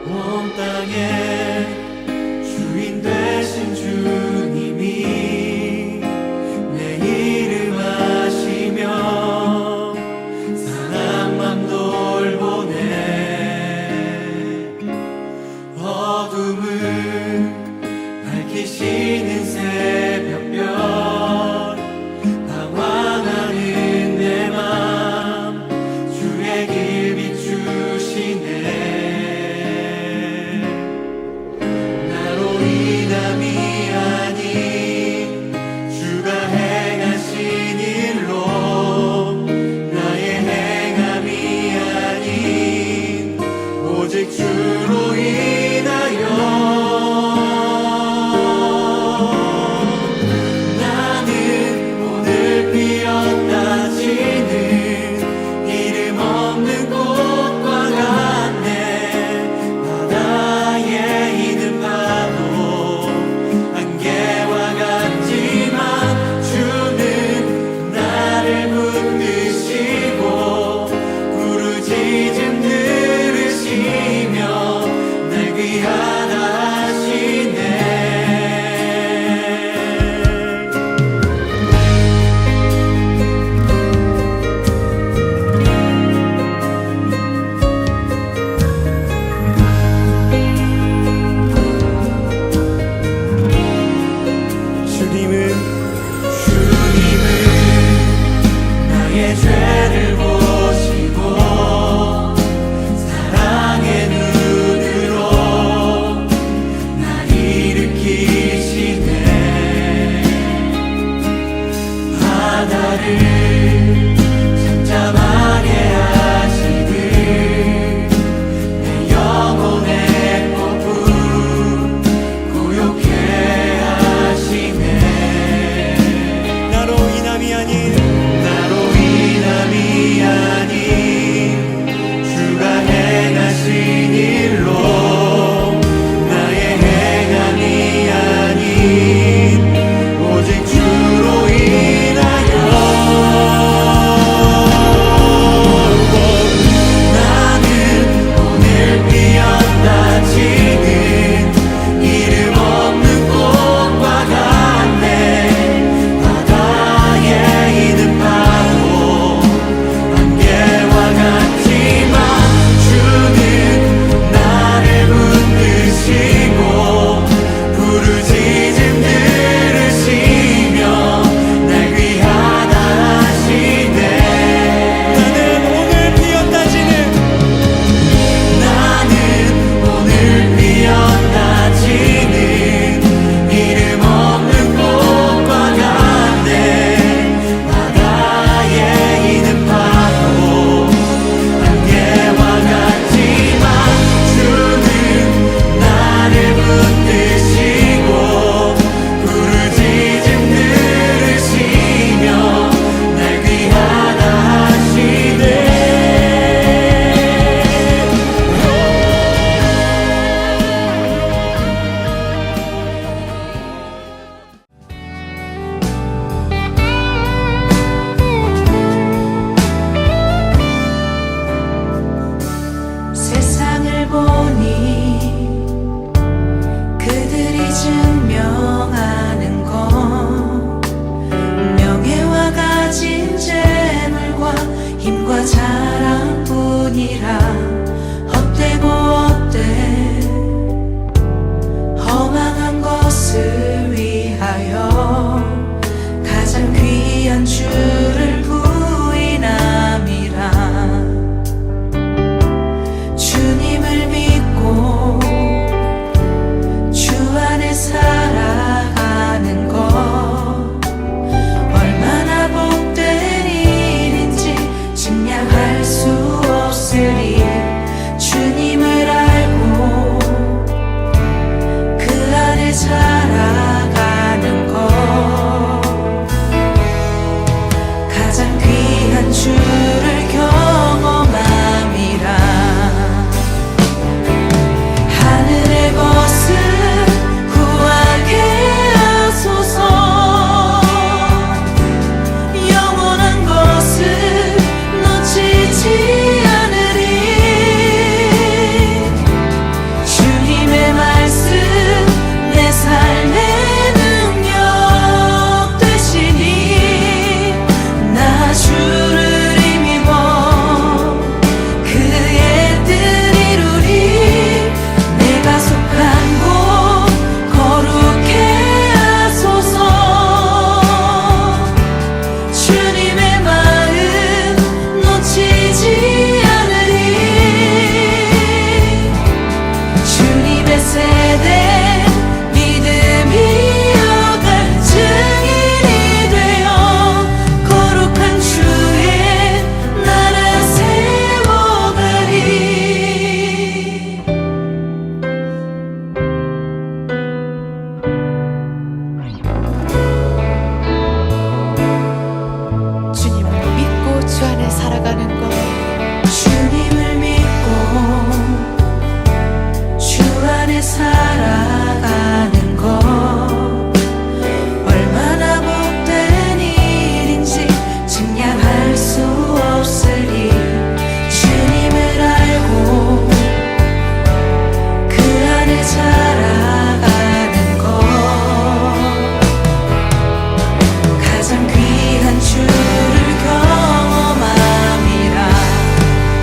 온 땅의 주인 되신 주님이 내 이름 아시며 사랑만 돌보네. 어둠을 밝히시는 새벽별, 방황하는 내 맘 주의 길 비추시네. 남이 아닌 주가 행하신 일로, 나의 행함이 아닌 오직 주로 인하여 나는 오늘 피었다 지는 이름 없는 꽃과 같네. 바다에 있는 파도 나의 죄를 보시고 사랑의 눈으로 날 일으키시네. 바다를 잠잠하게 하시듯 내 영혼의 폭풍 고요케 하시네. 나로 인함이 아닌 주가 행하신 일로, 나의 행함이 아닌 오직 주로 인하여 나는 오늘 피었다 지는 이름 없는 꽃과 같네. 바다에 있는 파도 같지만 주는 나를 붙드시고 부르짖음 들으시며 날 귀하다 하시네. 나는 오늘 피었다 지는 이름 없는 꽃과 같네. 바다에 있는 파도 붙드시고 부르짖음 들으시며 날 귀하다 하시네. 세상을 보니 증명하는 것, 명예와 가진 재물과 힘과 자랑뿐이라 헛되고 헛돼 허망한 것을 위하여 가장 귀한 주를 부인함이라. 주님을 믿고 살아가는 것 얼마나 복된 일인지 증량할 수 없으리. 주님의 마음 놓치지 않으리. 주님의 세대 믿음이 어갈 증인이 되어 거룩한 주의 나라 세워가리. 주님을 믿고 주 안에 살아가는 것, 주님을 믿고 주 안에 살아가는 것 얼마나 복된 일인지 증량할 수 없으리. 주님을 알고 그 안에 살아가는 것 가장 귀한 주를 경험함이라.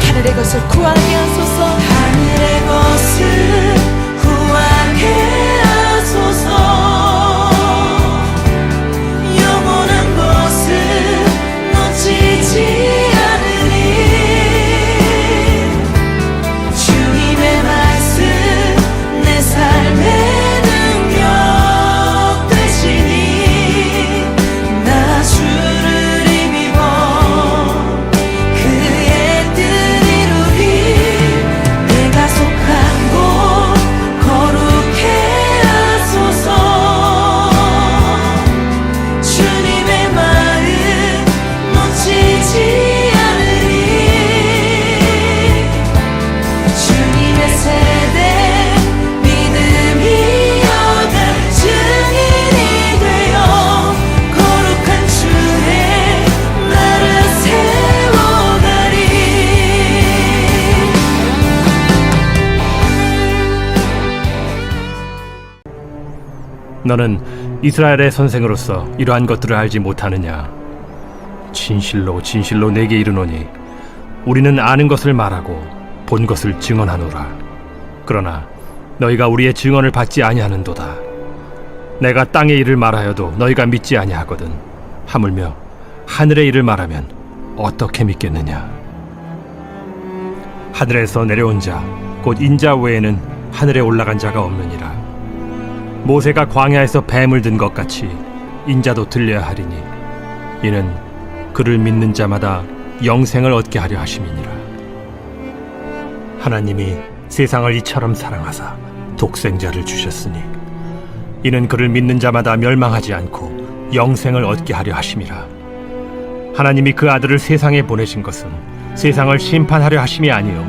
하늘의 것을 구하게 하소서. 하늘의 것을 구하게 하소서. 영원한 것을 놓치지 않으리. 주님의 말씀 내 삶의 능력 되시니 나 주를 힘입어 그의 뜻 이루리. 내가 속한 곳 거룩해 하소서. 주님의 마음 놓치지 않으리. 주님의 세대 믿음이 어갈 증인이 되어 거룩한 주의 나라 세워가리. 너는 이스라엘의 선생으로서 이러한 것들을 알지 못하느냐? 진실로 진실로 내게 이르노니 우리는 아는 것을 말하고 본 것을 증언하노라. 그러나 너희가 우리의 증언을 받지 아니하는도다. 내가 땅의 일을 말하여도 너희가 믿지 아니하거든. 하물며 하늘의 일을 말하면 어떻게 믿겠느냐? 하늘에서 내려온 자 곧 인자 외에는 하늘에 올라간 자가 없느니라. 모세가 광야에서 뱀을 든 것 같이 인자도 들려야 하리니 이는 그를 믿는 자마다 영생을 얻게 하려 하심이니라. 하나님이 세상을 이처럼 사랑하사 독생자를 주셨으니 이는 그를 믿는 자마다 멸망하지 않고 영생을 얻게 하려 하심이라. 하나님이 그 아들을 세상에 보내신 것은 세상을 심판하려 하심이 아니요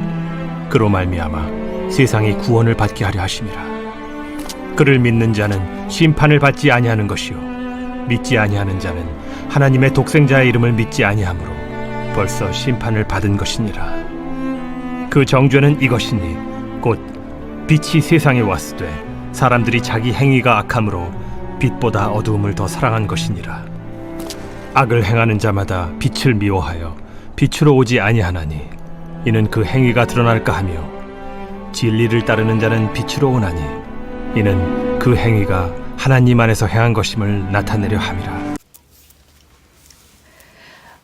그로 말미암아 세상이 구원을 받게 하려 하심이라. 그를 믿는 자는 심판을 받지 아니하는 것이요 믿지 아니하는 자는 하나님의 독생자의 이름을 믿지 아니하므로 벌써 심판을 받은 것이니라. 그 정죄는 이것이니 곧 빛이 세상에 왔으되 사람들이 자기 행위가 악함으로 빛보다 어두움을 더 사랑한 것이니라. 악을 행하는 자마다 빛을 미워하여 빛으로 오지 아니하나니 이는 그 행위가 드러날까 하며 진리를 따르는 자는 빛으로 오나니 이는 그 행위가 하나님 안에서 행한 것임을 나타내려 함이라.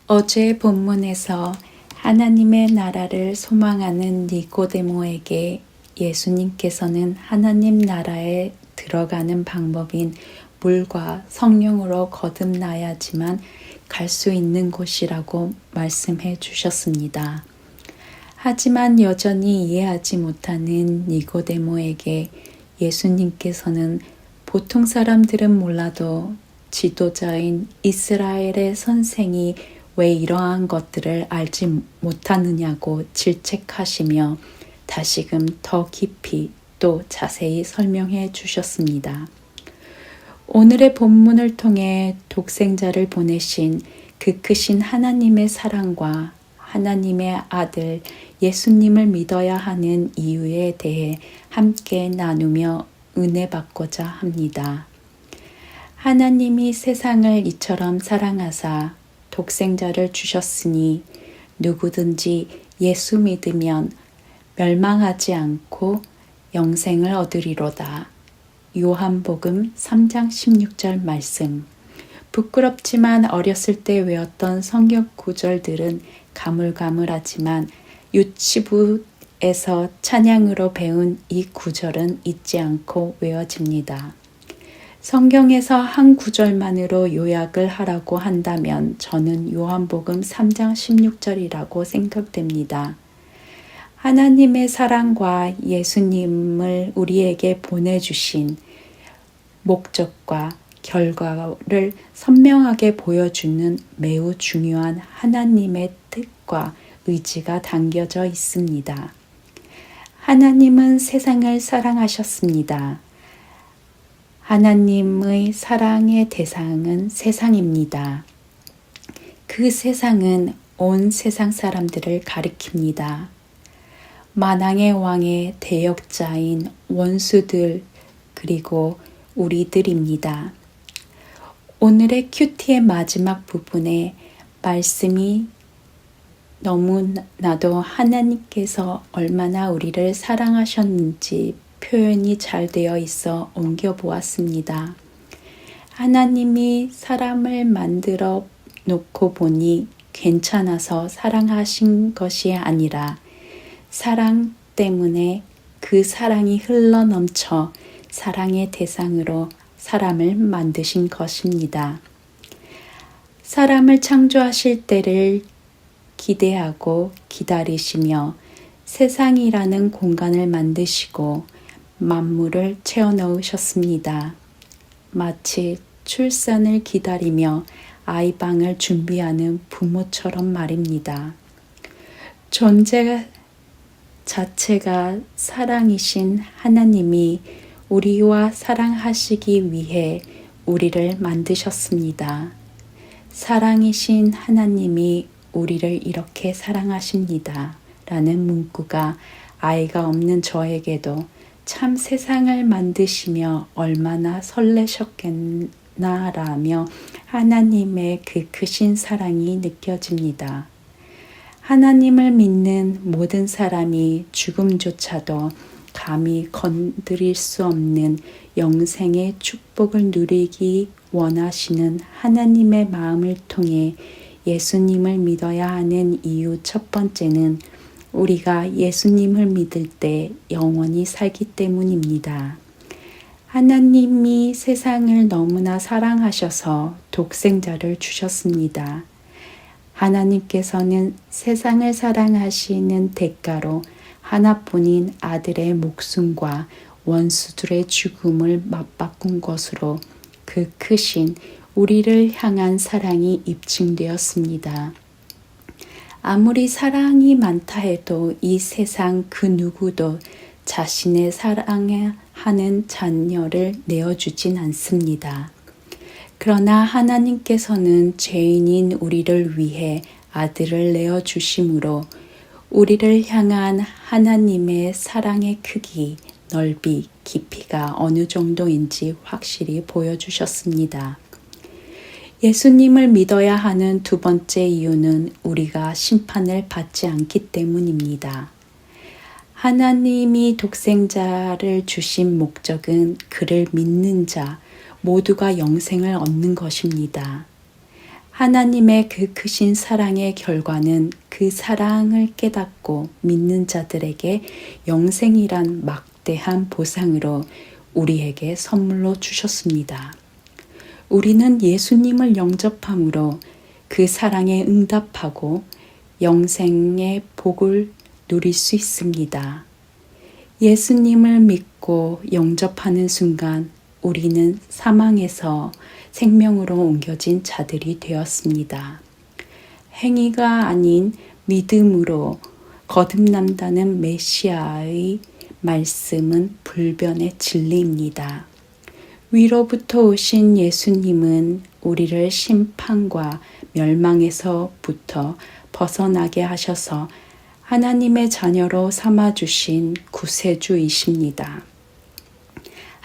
어제 본문에서 하나님의 나라를 소망하는 니고데모에게 예수님께서는 하나님 나라에 들어가는 방법인 물과 성령으로 거듭나야지만 갈 수 있는 곳이라고 말씀해 주셨습니다. 하지만 여전히 이해하지 못하는 니고데모에게 예수님께서는 보통 사람들은 몰라도 지도자인 이스라엘의 선생이 왜 이러한 것들을 알지 못하느냐고 질책하시며 다시금 더 깊이 또 자세히 설명해 주셨습니다. 오늘의 본문을 통해 독생자를 보내신 그 크신 하나님의 사랑과 하나님의 아들 예수님을 믿어야 하는 이유에 대해 함께 나누며 은혜 받고자 합니다. 하나님이 세상을 이처럼 사랑하사 독생자를 주셨으니 누구든지 예수 믿으면 멸망하지 않고 영생을 얻으리로다. 요한복음 3장 16절 말씀. 부끄럽지만 어렸을 때 외웠던 성경 구절들은 가물가물하지만 유치부에서 찬양으로 배운 이 구절은 잊지 않고 외워집니다. 성경에서 한 구절만으로 요약을 하라고 한다면 저는 요한복음 3장 16절이라고 생각됩니다. 하나님의 사랑과 예수님을 우리에게 보내주신 목적과 결과를 선명하게 보여주는 매우 중요한 하나님의 뜻과 의지가 담겨져 있습니다. 하나님은 세상을 사랑하셨습니다. 하나님의 사랑의 대상은 세상입니다. 그 세상은 온 세상 사람들을 가리킵니다. 만왕의 왕의 대역자인 원수들 그리고 우리들입니다. 오늘의 큐티의 마지막 부분에 말씀이 너무나도 하나님께서 얼마나 우리를 사랑하셨는지 표현이 잘 되어 있어 옮겨보았습니다. 하나님이 사람을 만들어 놓고 보니 괜찮아서 사랑하신 것이 아니라 사랑 때문에 그 사랑이 흘러넘쳐 사랑의 대상으로 사람을 만드신 것입니다. 사람을 창조하실 때를 기대하고 기다리시며 세상이라는 공간을 만드시고 만물을 채워 넣으셨습니다. 마치 출산을 기다리며 아이방을 준비하는 부모처럼 말입니다. 존재 자체가 사랑이신 하나님이 우리와 사랑하시기 위해 우리를 만드셨습니다. 사랑이신 하나님이 우리를 이렇게 사랑하십니다. 라는 문구가 아이가 없는 저에게도 참 세상을 만드시며 얼마나 설레셨겠나라며 하나님의 그 크신 사랑이 느껴집니다. 하나님을 믿는 모든 사람이 죽음조차도 감히 건드릴 수 없는 영생의 축복을 누리기 원하시는 하나님의 마음을 통해 예수님을 믿어야 하는 이유 첫 번째는 우리가 예수님을 믿을 때 영원히 살기 때문입니다. 하나님이 세상을 너무나 사랑하셔서 독생자를 주셨습니다. 하나님께서는 세상을 사랑하시는 대가로 하나뿐인 아들의 목숨과 원수들의 죽음을 맞바꾼 것으로 그 크신 우리를 향한 사랑이 입증되었습니다. 아무리 사랑이 많다 해도 이 세상 그 누구도 자신의 사랑하는 자녀를 내어주진 않습니다. 그러나 하나님께서는 죄인인 우리를 위해 아들을 내어주심으로 우리를 향한 하나님의 사랑의 크기, 넓이, 깊이가 어느 정도인지 확실히 보여주셨습니다. 예수님을 믿어야 하는 두 번째 이유는 우리가 심판을 받지 않기 때문입니다. 하나님이 독생자를 주신 목적은 그를 믿는 자 모두가 영생을 얻는 것입니다. 하나님의 그 크신 사랑의 결과는 그 사랑을 깨닫고 믿는 자들에게 영생이란 막대한 보상으로 우리에게 선물로 주셨습니다. 우리는 예수님을 영접함으로 그 사랑에 응답하고 영생의 복을 누릴 수 있습니다. 예수님을 믿고 영접하는 순간 우리는 사망에서 생명으로 옮겨진 자들이 되었습니다. 행위가 아닌 믿음으로 거듭난다는 메시아의 말씀은 불변의 진리입니다. 위로부터 오신 예수님은 우리를 심판과 멸망에서부터 벗어나게 하셔서 하나님의 자녀로 삼아주신 구세주이십니다.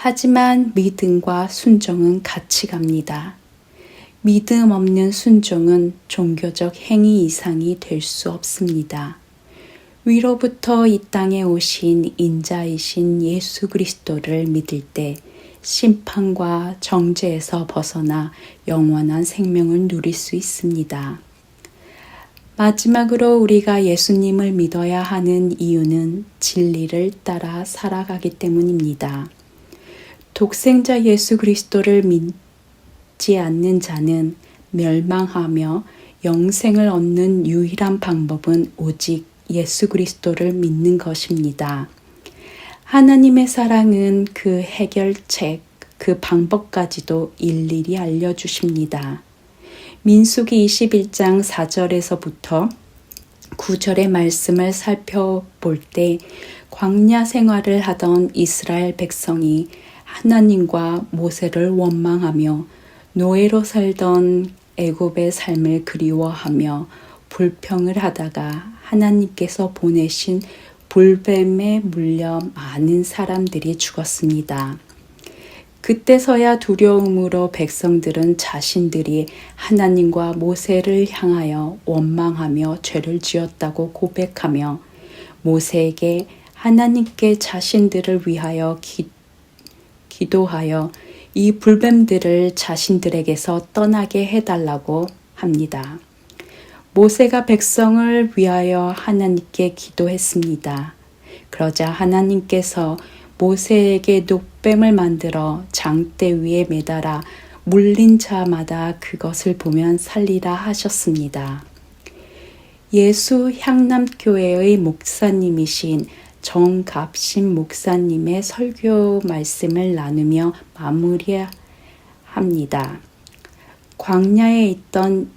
하지만 믿음과 순종은 같이 갑니다. 믿음 없는 순종은 종교적 행위 이상이 될 수 없습니다. 위로부터 이 땅에 오신 인자이신 예수 그리스도를 믿을 때 심판과 정죄에서 벗어나 영원한 생명을 누릴 수 있습니다. 마지막으로 우리가 예수님을 믿어야 하는 이유는 진리를 따라 살아가기 때문입니다. 독생자 예수 그리스도를 믿지 않는 자는 멸망하며 영생을 얻는 유일한 방법은 오직 예수 그리스도를 믿는 것입니다. 하나님의 사랑은 그 해결책, 그 방법까지도 일일이 알려주십니다. 민수기 21장 4절에서부터 9절의 말씀을 살펴볼 때 광야 생활을 하던 이스라엘 백성이 하나님과 모세를 원망하며 노예로 살던 애굽의 삶을 그리워하며 불평을 하다가 하나님께서 보내신 불뱀에 물려 많은 사람들이 죽었습니다. 그때서야 두려움으로 백성들은 자신들이 하나님과 모세를 향하여 원망하며 죄를 지었다고 고백하며 모세에게 하나님께 자신들을 위하여 기도하여 이 불뱀들을 자신들에게서 떠나게 해달라고 합니다. 모세가 백성을 위하여 하나님께 기도했습니다. 그러자 하나님께서 모세에게 녹뱀을 만들어 장대 위에 매달아 물린 자마다 그것을 보면 살리라 하셨습니다. 예수 향남교회의 목사님이신 정갑신 목사님의 설교 말씀을 나누며 마무리합니다. 광야에 있던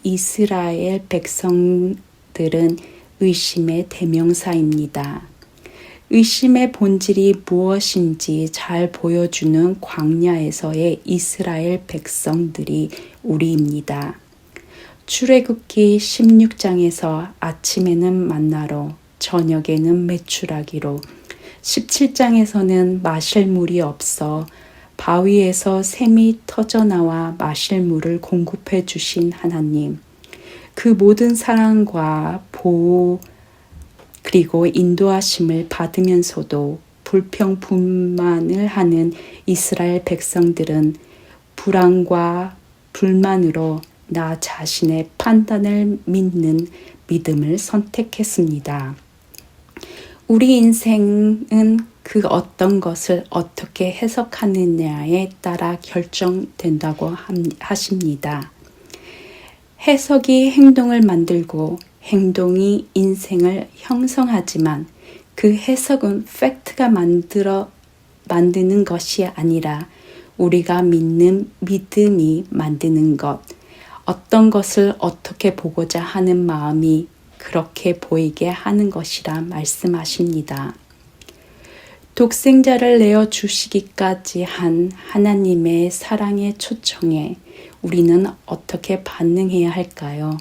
이스라엘 백성들은 의심의 대명사입니다. 의심의 본질이 무엇인지 잘 보여주는 광야에서의 이스라엘 백성들이 우리입니다. 출애굽기 16장에서 아침에는 만나로 저녁에는 메추라기로 17장에서는 마실 물이 없어 바위에서 샘이 터져나와 마실 물을 공급해 주신 하나님, 그 모든 사랑과 보호 그리고 인도하심을 받으면서도 불평불만을 하는 이스라엘 백성들은 불안과 불만으로 나 자신의 판단을 믿는 믿음을 선택했습니다. 우리 인생은 그 어떤 것을 어떻게 해석하느냐에 따라 결정된다고 하십니다. 해석이 행동을 만들고 행동이 인생을 형성하지만 그 해석은 팩트가 만드는 것이 아니라 우리가 믿는 믿음이 만드는 것, 어떤 것을 어떻게 보고자 하는 마음이 그렇게 보이게 하는 것이라 말씀하십니다. 독생자를 내어주시기까지 한 하나님의 사랑의 초청에 우리는 어떻게 반응해야 할까요?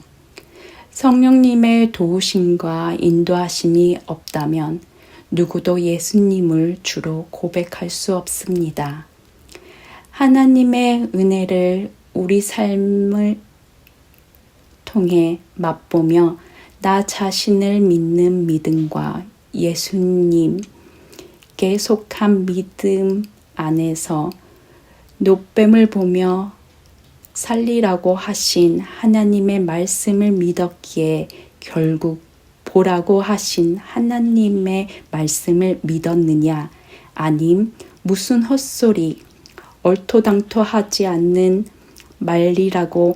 성령님의 도우심과 인도하심이 없다면 누구도 예수님을 주로 고백할 수 없습니다. 하나님의 은혜를 우리 삶을 통해 맛보며 나 자신을 믿는 믿음과 예수님께 속한 믿음 안에서 녹뱀을 보며 살리라고 하신 하나님의 말씀을 믿었기에 결국 보라고 하신 하나님의 말씀을 믿었느냐, 아님 무슨 헛소리, 얼토당토하지 않는 말이라고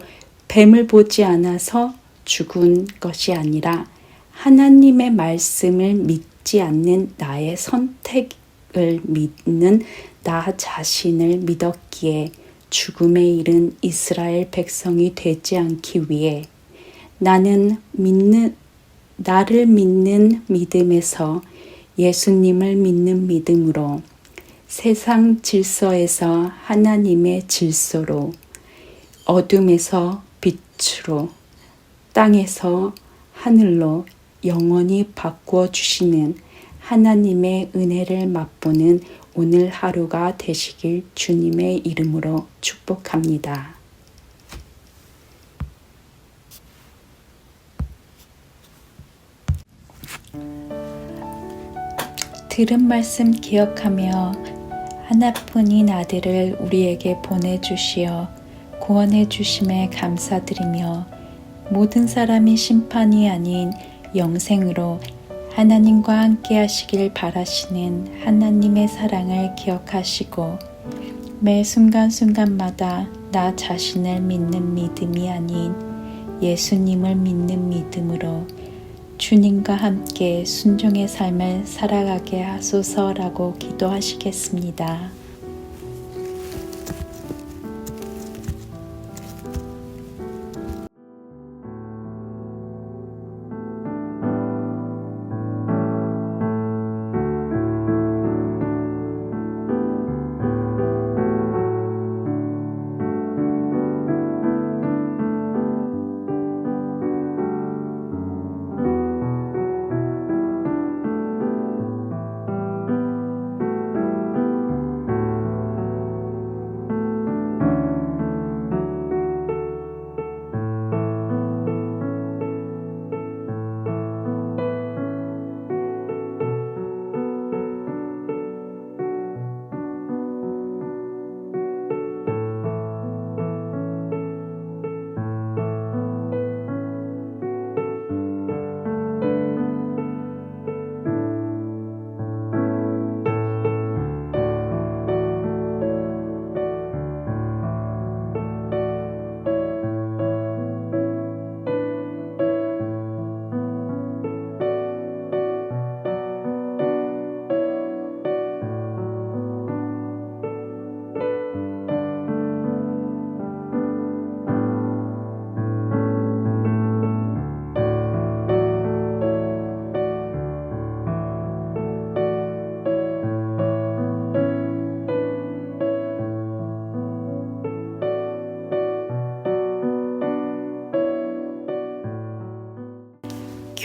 뱀을 보지 않아서 죽은 것이 아니라 하나님의 말씀을 믿지 않는 나의 선택을 믿는 나 자신을 믿었기에 죽음에 이른 이스라엘 백성이 되지 않기 위해 나를 믿는 믿음에서 예수님을 믿는 믿음으로 세상 질서에서 하나님의 질서로, 어둠에서 빛으로, 땅에서 하늘로 영원히 바꾸어 주시는 하나님의 은혜를 맛보는 오늘 하루가 되시길 주님의 이름으로 축복합니다. 들은 말씀 기억하며 하나뿐인 아들을 우리에게 보내주시어 구원해 주심에 감사드리며 모든 사람이 심판이 아닌 영생으로 하나님과 함께 하시길 바라시는 하나님의 사랑을 기억하시고 매 순간순간마다 나 자신을 믿는 믿음이 아닌 예수님을 믿는 믿음으로 주님과 함께 순종의 삶을 살아가게 하소서라고 기도하시겠습니다.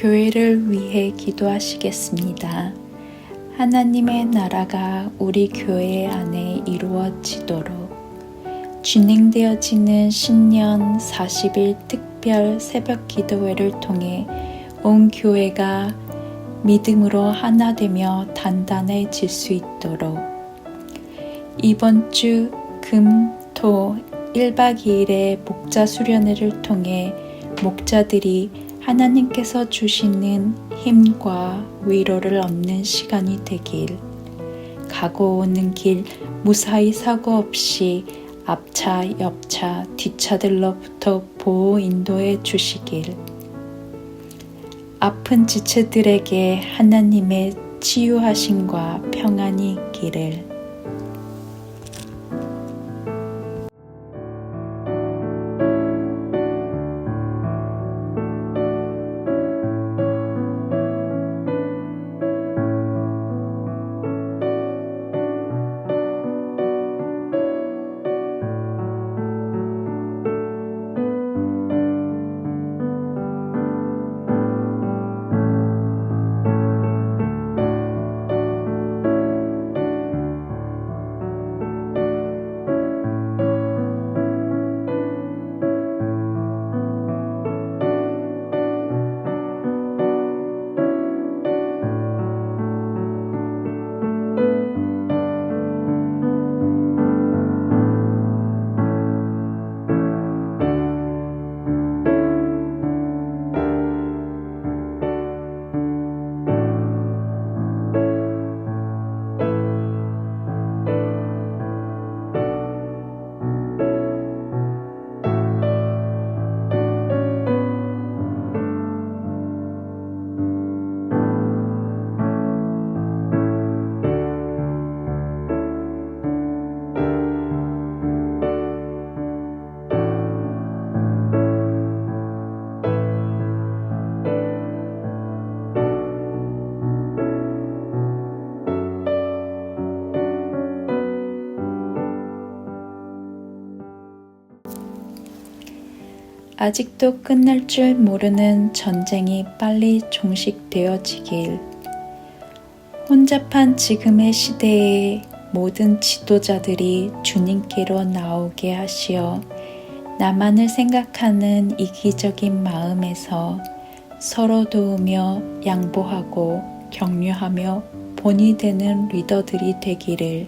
교회를 위해 기도하시겠습니다. 하나님의 나라가 우리 교회 안에 이루어지도록 진행되어지는 신년 40일 특별 새벽 기도회를 통해 온 교회가 믿음으로 하나 되며 단단해질 수 있도록 이번 주 금, 토 1박 2일의 목자 수련회를 통해 목자들이 하나님께서 주시는 힘과 위로를 얻는 시간이 되길, 가고 오는 길 무사히 사고 없이 앞차, 옆차, 뒷차들로부터 보호 인도해 주시길, 아픈 지체들에게 하나님의 치유하심과 평안이 있기를, 아직도 끝날 줄 모르는 전쟁이 빨리 종식되어지길, 혼잡한 지금의 시대에 모든 지도자들이 주님께로 나오게 하시어 나만을 생각하는 이기적인 마음에서 서로 도우며 양보하고 격려하며 본이 되는 리더들이 되기를,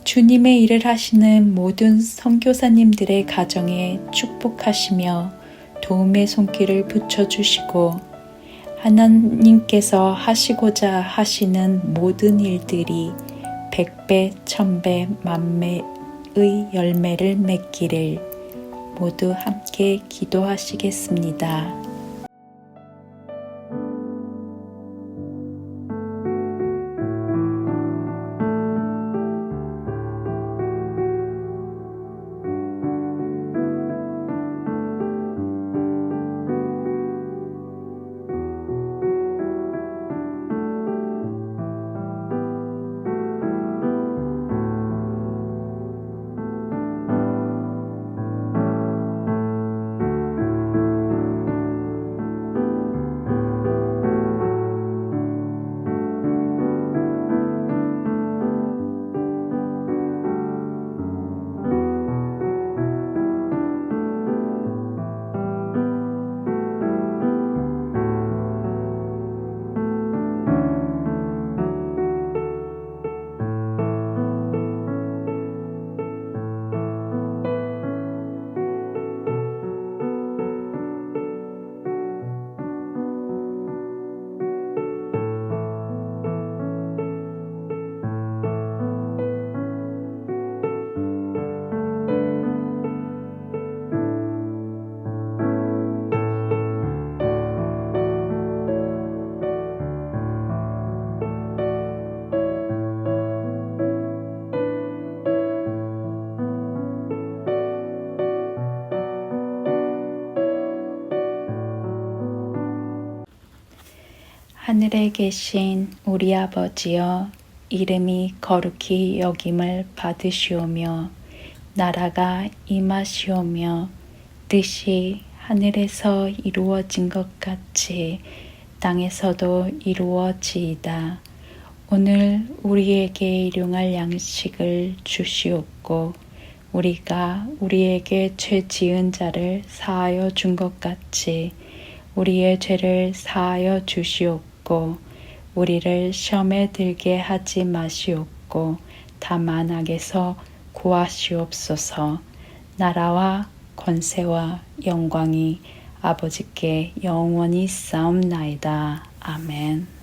주님의 일을 하시는 모든 선교사님들의 가정에 축복하시며 도움의 손길을 붙여주시고 하나님께서 하시고자 하시는 모든 일들이 100배, 1000배, 만배의 열매를 맺기를 모두 함께 기도하시겠습니다. 하늘에 계신 우리 아버지여, 이름이 거룩히 여김을 받으시오며 나라가 임하시오며 뜻이 하늘에서 이루어진 것 같이 땅에서도 이루어지이다. 오늘 우리에게 일용할 양식을 주시옵고 우리가 우리에게 죄 지은 자를 사하여 준 것 같이 우리의 죄를 사하여 주시옵고 우리를 시험에 들게 하지 마시옵고 다만 악에서 구하시옵소서. 나라와 권세와 영광이 아버지께 영원히 싸움나이다. 아멘.